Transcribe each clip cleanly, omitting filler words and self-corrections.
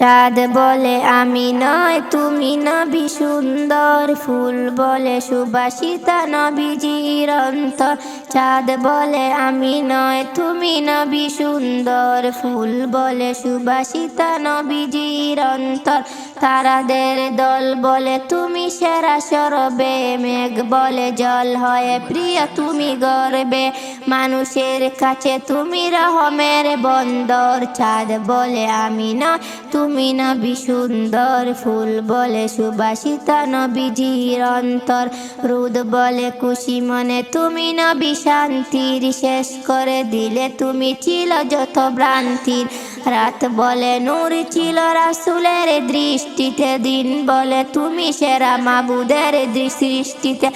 চাঁদ বলে আমি নয় তুমি নবী সুন্দর, ফুল বলে সুবাসিতা নবীজির অন্তর। চাঁদ বলে আমি নয় তুমি নবী সুন্দর, ফুল বলে সুবাসিতা নবীজির অন্তর। তারাদের দল বলে তুমি সেরা সরবে, মেঘ বলে জল হয়ে প্রিয় তুমি গর্বে, মানুষের কাছে তুমি রহমের বন্দর। চাঁদ বলে আমি নয় তুমি নবী সুন্দর, ফুল বলে সুবাসিতা নবীজির অন্তর। রোদ বলে খুশি মনে তুমি নবী শান্তির, শেষ করে দিলে তুমি ছিল যত ভ্রান্তির। রাত বলে নূর ছিল রাসূলের দৃষ্টিতে, দিন বলে তুমি সেরা মাবুদের সৃষ্টিতে।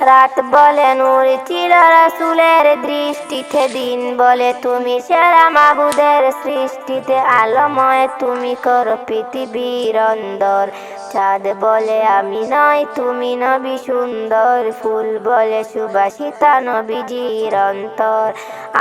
রাত বলে নূর ছিল রাসূলের দৃষ্টিতে, দিন বলে তুমি সেরা মাবুদের সৃষ্টিতে। আলোময় তুমি করো পৃথিবীর অন্দর। চাঁদ বলে আমি নয় তুমি নবী সুন্দর, ফুল বলে সুবাসিতা নবীজির অন্তর।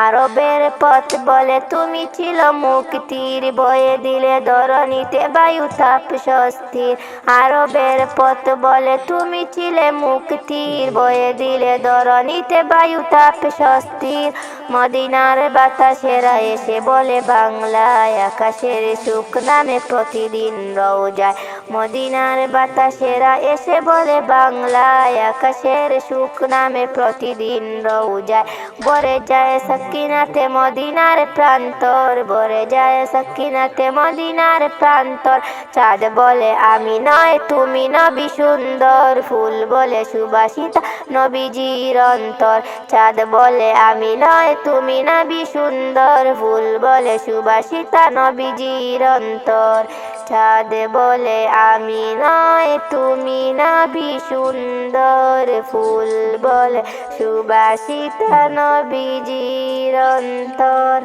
আরবের পথ বলে তুমি ছিল মুক্তির, বয়ে দিলে ধরণীতে বায়ু তাপ স্বস্তির। আরবের পথ বলে তুমি ছিলে মুক্তির, বয়ে দিলে ধরণীতে বায়ু তাপ স্বস্তির। মদিনার বাতাসেরা এসে বলে বাংলায়, আকাশের সুখ নামে প্রতিদিন রওজায়। মদিনার বাতাসেরা এসে বলে বাংলায়, আকাশের সুখ নামে প্রতিদিন রওজায়। ভরে যায় সাকিনাতে মদিনার প্রান্তর, ভরে যায় সাকিনাতে মদিনার প্রান্তর। চাঁদ বলে আমি নয় তুমি নবী সুন্দর, ফুল বলে সুবাসিতা নবীজির অন্তর। চাঁদ বলে আমি নয় তুমি নবী সুন্দর, ফুল বলে সুবাসিতা নবীজির অন্তর। চাঁদ বলে আমি নয় তুমি নবী সুন্দর, ফুল বলে সুবাসিতা নবীজির অন্তর।